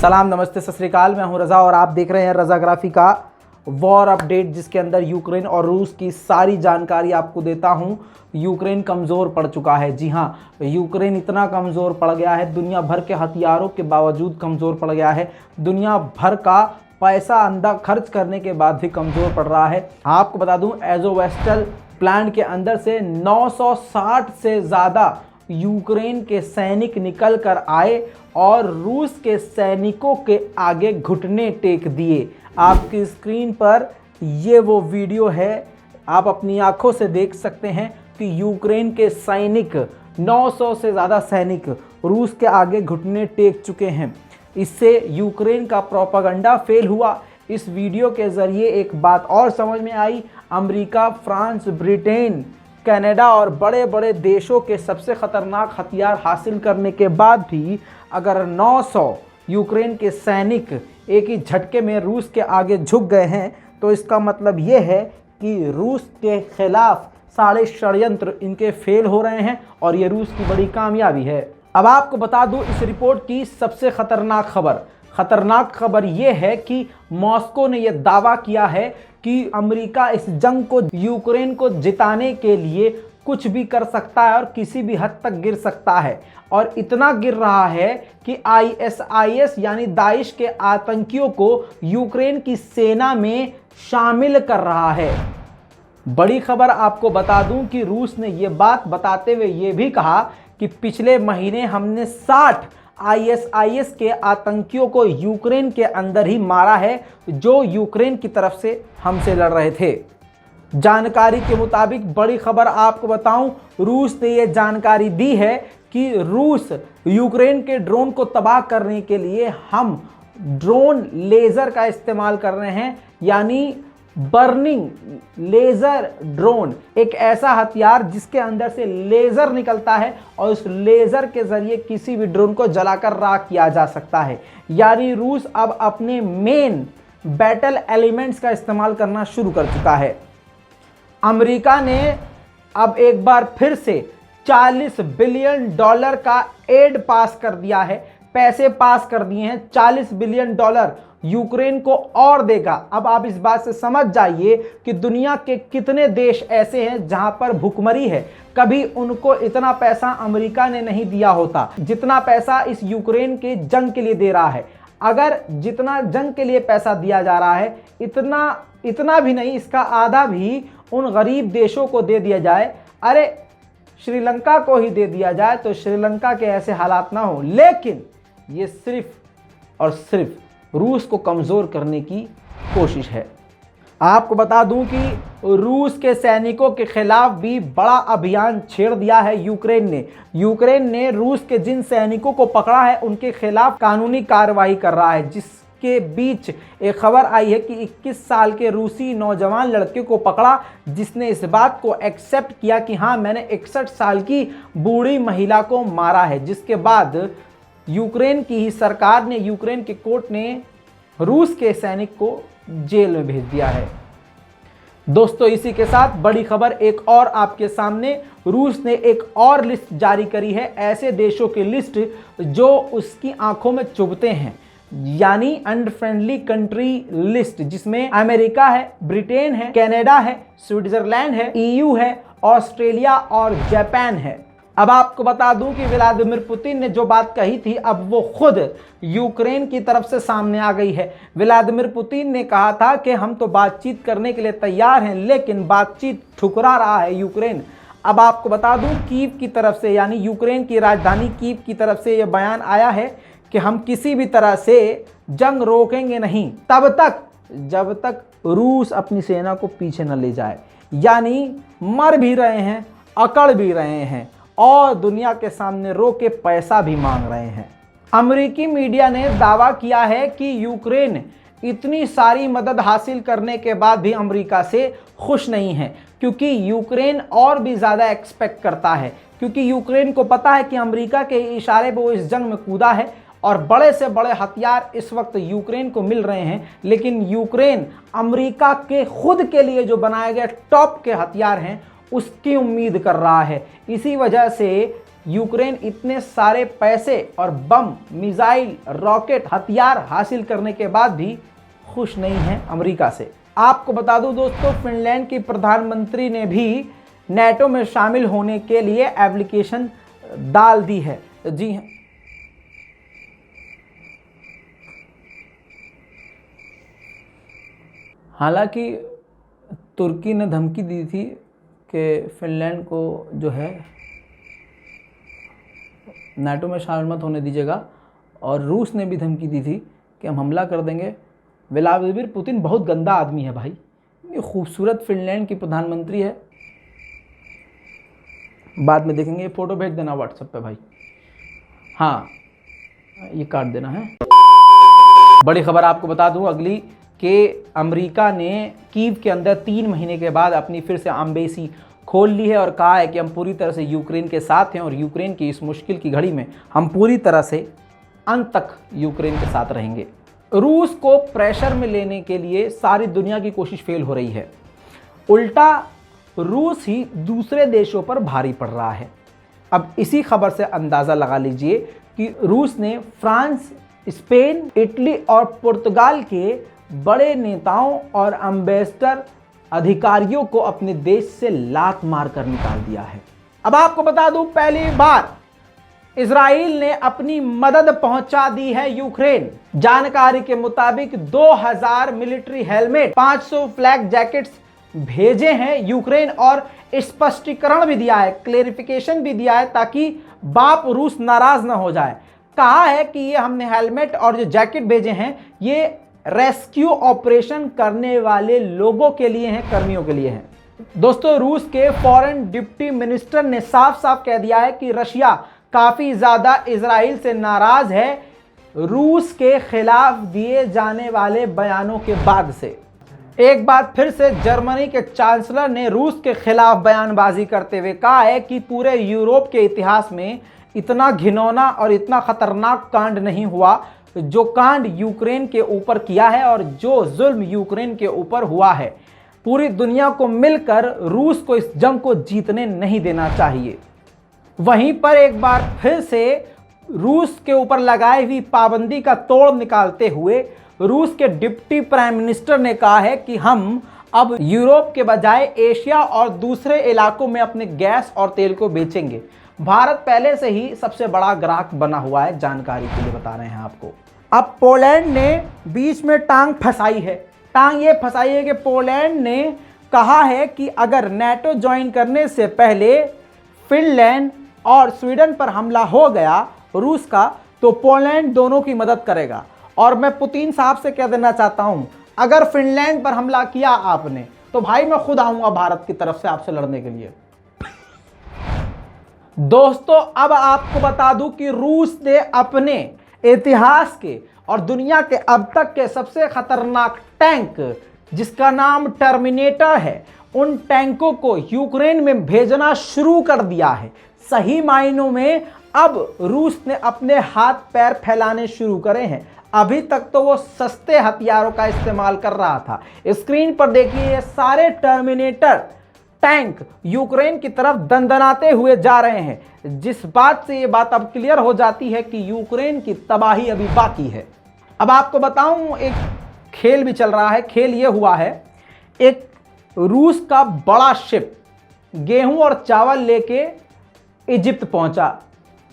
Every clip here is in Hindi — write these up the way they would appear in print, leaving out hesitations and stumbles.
सलाम, नमस्ते, सत श्री अकाल। मैं हूं रज़ा और आप देख रहे हैं रज़ाग्राफी का वॉर अपडेट, जिसके अंदर यूक्रेन और रूस की सारी जानकारी आपको देता हूं। यूक्रेन कमज़ोर पड़ चुका है। जी हां, यूक्रेन इतना कमज़ोर पड़ गया है, दुनिया भर के हथियारों के बावजूद कमज़ोर पड़ गया है। दुनिया भर का पैसा अंधा खर्च करने के बाद भी कमज़ोर पड़ रहा है। आपको बता दूं, एज़ोवेस्टल प्लांट के अंदर से 960 से ज़्यादा यूक्रेन के सैनिक निकल कर आए और रूस के सैनिकों के आगे घुटने टेक दिए। आपकी स्क्रीन पर ये वो वीडियो है, आप अपनी आंखों से देख सकते हैं कि यूक्रेन के सैनिक 900 से ज़्यादा सैनिक रूस के आगे घुटने टेक चुके हैं। इससे यूक्रेन का प्रोपेगेंडा फेल हुआ। इस वीडियो के ज़रिए एक बात और समझ में आई, अमेरिका, फ्रांस, ब्रिटेन, कनाडा और बड़े बड़े देशों के सबसे ख़तरनाक हथियार हासिल करने के बाद भी अगर 900 यूक्रेन के सैनिक एक ही झटके में रूस के आगे झुक गए हैं, तो इसका मतलब ये है कि रूस के खिलाफ सारे षड्यंत्र इनके फेल हो रहे हैं और ये रूस की बड़ी कामयाबी है। अब आपको बता दूं, इस रिपोर्ट की सबसे खतरनाक खबर ये है कि मॉस्को ने यह दावा किया है कि अमेरिका इस जंग को, यूक्रेन को जिताने के लिए कुछ भी कर सकता है और किसी भी हद तक गिर सकता है। और इतना गिर रहा है कि ISIS यानी दाइश के आतंकियों को यूक्रेन की सेना में शामिल कर रहा है। बड़ी खबर आपको बता दूं कि रूस ने यह बात बताते हुए यह भी कहा कि पिछले महीने हमने 60 ISIS के आतंकियों को यूक्रेन के अंदर ही मारा है, जो यूक्रेन की तरफ से हमसे लड़ रहे थे। जानकारी के मुताबिक बड़ी खबर आपको बताऊं, रूस ने यह जानकारी दी है कि रूस यूक्रेन के ड्रोन को तबाह करने के लिए हम ड्रोन लेज़र का इस्तेमाल कर रहे हैं, यानी बर्निंग लेज़र ड्रोन, एक ऐसा हथियार जिसके अंदर से लेज़र निकलता है और उस लेज़र के ज़रिए किसी भी ड्रोन को जलाकर राख किया जा सकता है। यानी रूस अब अपने मेन बैटल एलिमेंट्स का इस्तेमाल करना शुरू कर चुका है। अमेरिका ने अब एक बार फिर से $40 बिलियन का एड पास कर दिया है, पैसे पास कर दिए हैं। $40 बिलियन यूक्रेन को और देगा। अब आप इस बात से समझ जाइए कि दुनिया के कितने देश ऐसे हैं जहां पर भुखमरी है। कभी उनको इतना पैसा अमेरिका ने नहीं दिया होता जितना पैसा इस यूक्रेन के जंग के लिए दे रहा है। अगर जितना जंग के लिए पैसा दिया जा रहा है, इतना भी नहीं, इसका आधा भी उन गरीब देशों को दे दिया जाए, अरे श्रीलंका को ही दे दिया जाए, तो श्रीलंका के ऐसे हालात ना हो। लेकिन ये सिर्फ और सिर्फ रूस को कमज़ोर करने की कोशिश है। आपको बता दूं कि रूस के सैनिकों के खिलाफ भी बड़ा अभियान छेड़ दिया है यूक्रेन ने रूस के जिन सैनिकों को पकड़ा है उनके खिलाफ कानूनी कार्रवाई कर रहा है। जिसके बीच एक खबर आई है कि 21 साल के रूसी नौजवान लड़के को पकड़ा, जिसने इस बात को एक्सेप्ट किया कि हाँ, मैंने 61 साल की बूढ़ी महिला को मारा है। जिसके बाद यूक्रेन की ही सरकार ने, यूक्रेन के कोर्ट ने रूस के सैनिक को जेल में भेज दिया है। दोस्तों, इसी के साथ बड़ी खबर एक और आपके सामने, रूस ने एक और लिस्ट जारी करी है, ऐसे देशों की लिस्ट जो उसकी आंखों में चुभते हैं, यानी अनफ्रेंडली कंट्री लिस्ट, जिसमें अमेरिका है, ब्रिटेन है, कनाडा है, स्विट्जरलैंड है, EU है, ऑस्ट्रेलिया और जापान है। अब आपको बता दूं कि व्लादिमीर पुतिन ने जो बात कही थी, अब वो खुद यूक्रेन की तरफ से सामने आ गई है। व्लादिमीर पुतिन ने कहा था कि हम तो बातचीत करने के लिए तैयार हैं, लेकिन बातचीत ठुकरा रहा है यूक्रेन। अब आपको बता दूं, कीव की तरफ से, यानी यूक्रेन की राजधानी कीव की तरफ से यह बयान आया है कि हम किसी भी तरह से जंग रोकेंगे नहीं तब तक जब तक रूस अपनी सेना को पीछे न ले जाए। यानी मर भी रहे हैं, अकड़ भी रहे हैं और दुनिया के सामने रो के पैसा भी मांग रहे हैं। अमेरिकी मीडिया ने दावा किया है कि यूक्रेन इतनी सारी मदद हासिल करने के बाद भी अमेरिका से खुश नहीं है, क्योंकि यूक्रेन और भी ज़्यादा एक्सपेक्ट करता है, क्योंकि यूक्रेन को पता है कि अमेरिका के इशारे पर वो इस जंग में कूदा है और बड़े से बड़े हथियार इस वक्त यूक्रेन को मिल रहे हैं। लेकिन यूक्रेन अमेरिका के खुद के लिए जो बनाए गए टॉप के हथियार हैं उसकी उम्मीद कर रहा है। इसी वजह से यूक्रेन इतने सारे पैसे और बम, मिसाइल, रॉकेट, हथियार हासिल करने के बाद भी खुश नहीं है अमेरिका से। आपको बता दूं दोस्तों, फिनलैंड की प्रधानमंत्री ने भी नेटो में शामिल होने के लिए एप्लीकेशन डाल दी है। जी हाँ, हालांकि तुर्की ने धमकी दी थी कि फिनलैंड को जो है नाटो में शामिल मत होने दीजिएगा, और रूस ने भी धमकी दी थी कि हम हमला कर देंगे। व्लादिमीर पुतिन बहुत गंदा आदमी है भाई। ये खूबसूरत फिनलैंड की प्रधानमंत्री है, बाद में देखेंगे। ये फोटो भेज देना व्हाट्सएप पे भाई। हाँ, ये काट देना है। बड़ी खबर आपको बता दूं अगली, कि अमेरिका ने कीव के अंदर 3 महीने के बाद अपनी फिर से एम्बेसी खोल ली है और कहा है कि हम पूरी तरह से यूक्रेन के साथ हैं और यूक्रेन की इस मुश्किल की घड़ी में हम पूरी तरह से अंत तक यूक्रेन के साथ रहेंगे। रूस को प्रेशर में लेने के लिए सारी दुनिया की कोशिश फेल हो रही है, उल्टा रूस ही दूसरे देशों पर भारी पड़ रहा है। अब इसी खबर से अंदाज़ा लगा लीजिए कि रूस ने फ्रांस, स्पेन, इटली और पुर्तगाल के बड़े नेताओं और एम्बेसडर अधिकारियों को अपने देश से लात मार कर निकाल दिया है। अब आपको बता दूं, पहली बार इजराइल ने अपनी मदद पहुंचा दी है यूक्रेन। जानकारी के मुताबिक 2000 मिलिट्री हेलमेट, 500 फ्लैग जैकेट्स भेजे हैं यूक्रेन, और स्पष्टीकरण भी दिया है, क्लेरिफिकेशन भी दिया है, ताकि बाप रूस नाराज ना हो जाए। कहा है कि ये हमने हेलमेट और जो जैकेट भेजे हैं ये रेस्क्यू ऑपरेशन करने वाले लोगों के लिए हैं, कर्मियों के लिए हैं। दोस्तों, रूस के फॉरेन डिप्टी मिनिस्टर ने साफ साफ कह दिया है कि रशिया काफी ज्यादा इजराइल से नाराज है रूस के खिलाफ दिए जाने वाले बयानों के बाद से। एक बार फिर से जर्मनी के चांसलर ने रूस के खिलाफ बयानबाजी करते हुए कहा है कि पूरे यूरोप के इतिहास में इतना घिनौना और इतना खतरनाक कांड नहीं हुआ जो कांड यूक्रेन के ऊपर किया है और जो जुल्म यूक्रेन के ऊपर हुआ है। पूरी दुनिया को मिलकर रूस को इस जंग को जीतने नहीं देना चाहिए। वहीं पर एक बार फिर से रूस के ऊपर लगाई हुई पाबंदी का तोड़ निकालते हुए रूस के डिप्टी प्राइम मिनिस्टर ने कहा है कि हम अब यूरोप के बजाय एशिया और दूसरे इलाकों में अपने गैस और तेल को बेचेंगे। भारत पहले से ही सबसे बड़ा ग्राहक बना हुआ है, जानकारी के लिए बता रहे हैं आपको। अब पोलैंड ने बीच में टांग फंसाई है। टांग ये फंसाई है कि पोलैंड ने कहा है कि अगर नेटो ज्वाइन करने से पहले फिनलैंड और स्वीडन पर हमला हो गया रूस का, तो पोलैंड दोनों की मदद करेगा। और मैं पुतिन साहब से कह देना चाहता हूं, अगर फिनलैंड पर हमला किया आपने, तो भाई मैं खुद आऊंगा भारत की तरफ से आपसे लड़ने के लिए। दोस्तों, अब आपको बता दूं कि रूस ने अपने इतिहास के और दुनिया के अब तक के सबसे खतरनाक टैंक, जिसका नाम टर्मिनेटर है, उन टैंकों को यूक्रेन में भेजना शुरू कर दिया है। सही मायनों में अब रूस ने अपने हाथ पैर फैलाने शुरू करे हैं। अभी तक तो वो सस्ते हथियारों का इस्तेमाल कर रहा था। स्क्रीन पर देखिए, ये सारे टर्मिनेटर टैंक यूक्रेन की तरफ दंदनाते हुए जा रहे हैं, जिस बात से ये बात अब क्लियर हो जाती है कि यूक्रेन की तबाही अभी बाकी है। अब आपको बताऊं, एक खेल भी चल रहा है। खेल ये हुआ है, एक रूस का बड़ा शिप गेहूं और चावल लेके इजिप्ट पहुंचा।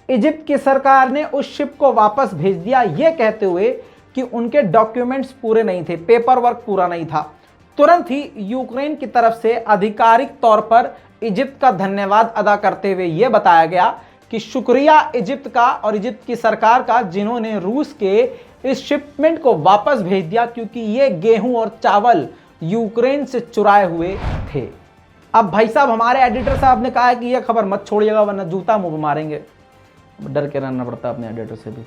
इजिप्ट की सरकार ने उस शिप को वापस भेज दिया, ये कहते हुए कि उनके डॉक्यूमेंट्स पूरे नहीं थे, पेपर वर्क पूरा नहीं था। तुरंत ही यूक्रेन की तरफ से आधिकारिक तौर पर इजिप्ट का धन्यवाद अदा करते हुए यह बताया गया कि शुक्रिया इजिप्ट का और इजिप्ट की सरकार का, जिन्होंने रूस के इस शिपमेंट को वापस भेज दिया, क्योंकि ये गेहूं और चावल यूक्रेन से चुराए हुए थे। अब भाई साहब, हमारे एडिटर साहब ने कहा है कि यह खबर मत छोड़िएगा वरना जूता मुंह पे मारेंगे। डर के रहना पड़ता है अपने एडिटर से भी।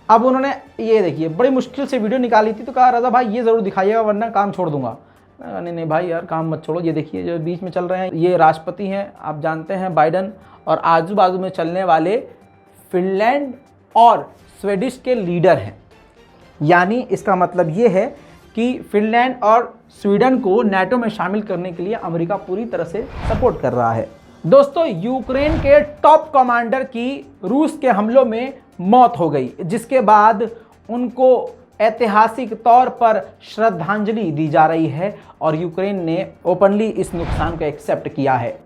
अब उन्होंने ये देखिए बड़ी मुश्किल से वीडियो निकाली थी, तो कहा रजा भाई ये ज़रूर दिखाइएगा वरना काम छोड़ दूंगा। नहीं भाई यार, काम मत छोड़ो। ये देखिए जो बीच में चल रहे हैं, ये राष्ट्रपति हैं, आप जानते हैं, बाइडन, और आजू बाजू में चलने वाले फिनलैंड और स्वीडिश के लीडर हैं। यानी इसका मतलब ये है कि फिनलैंड और स्वीडन को नाटो में शामिल करने के लिए अमेरिका पूरी तरह से सपोर्ट कर रहा है। दोस्तों, यूक्रेन के टॉप कमांडर की रूस के हमलों में मौत हो गई, जिसके बाद उनको ऐतिहासिक तौर पर श्रद्धांजलि दी जा रही है और यूक्रेन ने ओपनली इस नुकसान को एक्सेप्ट किया है।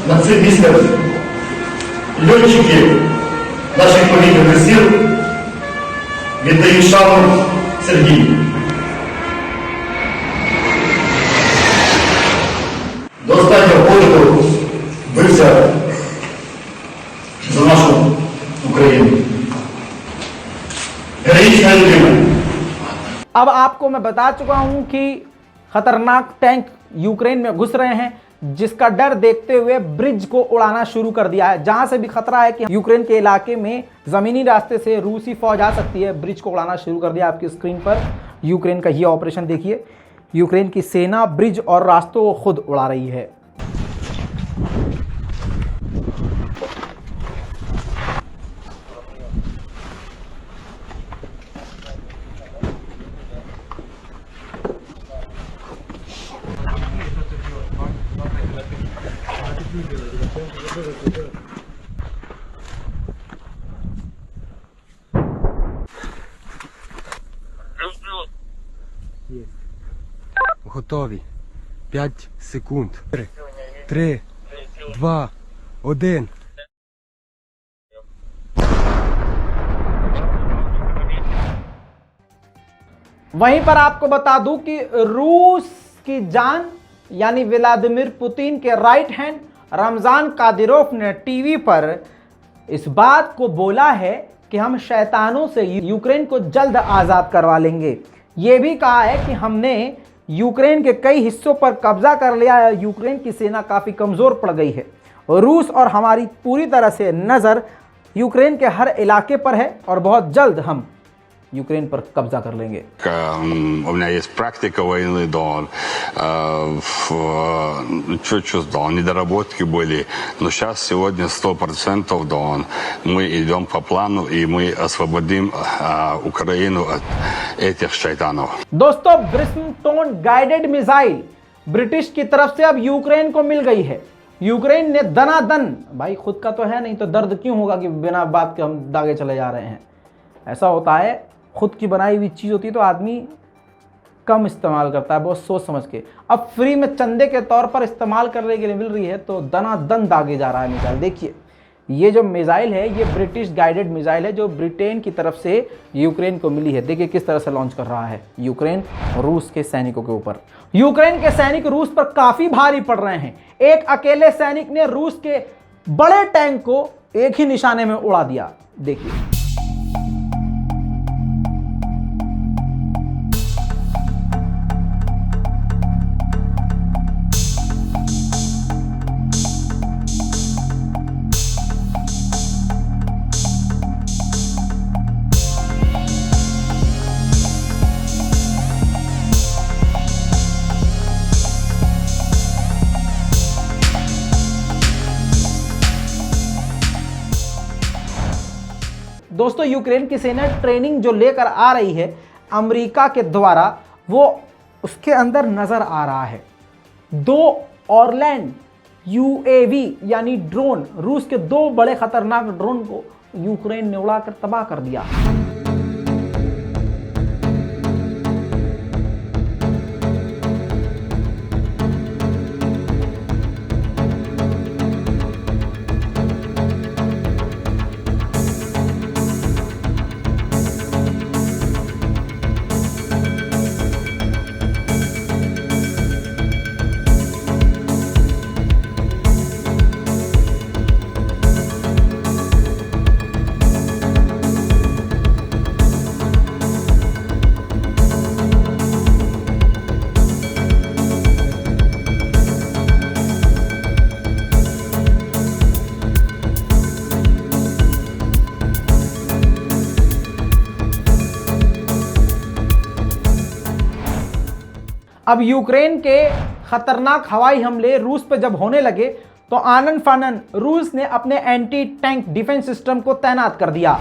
На цих місцях льотчики наших повітряних сил віддають шану Сергію. До останнього подиху бився за нашу Україну. Героїчна людина. अब आपको मैं बता चुका हूं कि खतरनाक टैंक यूक्रेन में घुस रहे हैं, जिसका डर देखते हुए ब्रिज को उड़ाना शुरू कर दिया है। जहां से भी खतरा है कि यूक्रेन के इलाके में जमीनी रास्ते से रूसी फौज आ सकती है, ब्रिज को उड़ाना शुरू कर दिया। आपकी स्क्रीन पर यूक्रेन का ये ऑपरेशन देखिए। यूक्रेन की सेना ब्रिज और रास्तों को खुद उड़ा रही है। Готові. 5 секунд. 3, 2, 1. वहीं पर आपको बता दूं कि रूस की जान यानी व्लादिमीर पुतिन के राइट हैंड रमजान कादिरोव ने टीवी पर इस बात को बोला है कि हम शैतानों से यूक्रेन को जल्द आज़ाद करवा लेंगे। ये भी कहा है कि हमने यूक्रेन के कई हिस्सों पर कब्जा कर लिया है, यूक्रेन की सेना काफ़ी कमज़ोर पड़ गई है। रूस और हमारी पूरी तरह से नज़र यूक्रेन के हर इलाके पर है और बहुत जल्द हम यूक्रेन पर कब्जा कर लेंगे। У меня есть практика войны, да, чуть-чуть, да, недоработки были, но сейчас сегодня 100%, да, мы идем по плану и мы освободим Украину от этих शैतानों। दोस्तों, ब्रिस्मटोन गाइडेड मिसाइल ब्रिटिश की तरफ से अब यूक्रेन को मिल गई है। यूक्रेन ने दनादन, भाई खुद का तो है नहीं तो दर्द क्यों होगा कि बिना बात के हम दागे चले जा रहे हैं। ऐसा होता है, खुद की बनाई हुई चीज़ होती है तो आदमी कम इस्तेमाल करता है, बहुत सोच समझ के। अब फ्री में चंदे के तौर पर इस्तेमाल करने के लिए मिल रही है तो दनादन दागे जा रहा है मिसाइल। देखिए, ये जो मिसाइल है ये ब्रिटिश गाइडेड मिसाइल है जो ब्रिटेन की तरफ से यूक्रेन को मिली है। देखिए किस तरह से लॉन्च कर रहा है यूक्रेन रूस के सैनिकों के ऊपर। यूक्रेन के सैनिक रूस पर काफ़ी भारी पड़ रहे हैं। एक अकेले सैनिक ने रूस के बड़े टैंक को एक ही निशाने में उड़ा दिया। देखिए, दोस्तों, यूक्रेन की सेना ट्रेनिंग जो लेकर आ रही है अमेरिका के द्वारा, वो उसके अंदर नजर आ रहा है। 2 ऑरलैंड यूएवी यानी ड्रोन, रूस के 2 बड़े खतरनाक ड्रोन को यूक्रेन ने उड़ाकर तबाह कर दिया। अब यूक्रेन के खतरनाक हवाई हमले रूस पर जब होने लगे तो आनन फानन रूस ने अपने एंटी टैंक डिफेंस सिस्टम को तैनात कर दिया।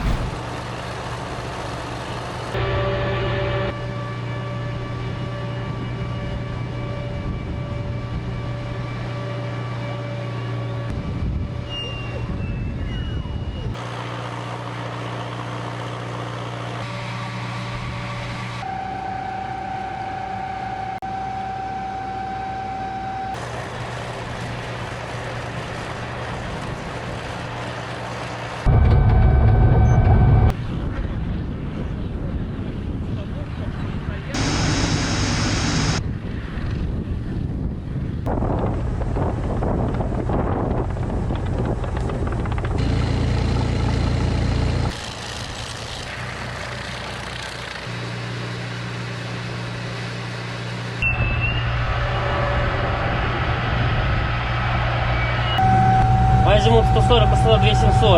Азимут 140, посылаю 2700.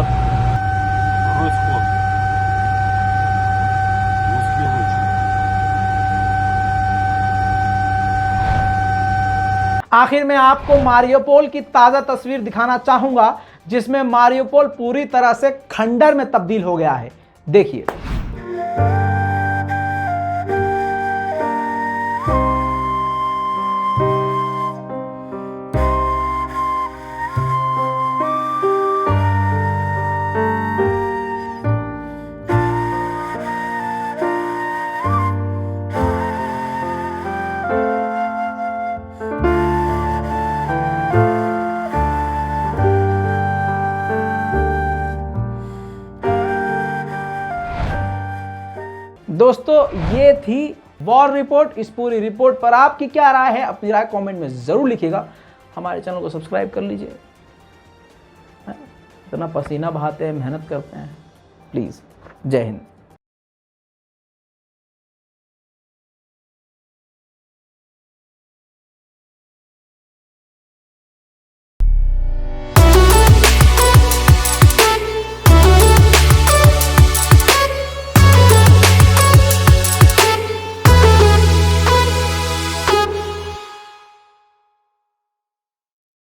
Розход. Русский луч. आखिर में आपको मारियोपोल की ताजा तस्वीर दिखाना चाहूंगा, जिसमें मारियोपोल पूरी तरह से खंडर में तब्दील हो गया है। देखिए। दोस्तों ये थी वॉर रिपोर्ट। इस पूरी रिपोर्ट पर आपकी क्या राय है, अपनी राय कमेंट में ज़रूर लिखिएगा। हमारे चैनल को सब्सक्राइब कर लीजिए। इतना पसीना बहाते हैं, मेहनत करते हैं, प्लीज़। जय हिंद।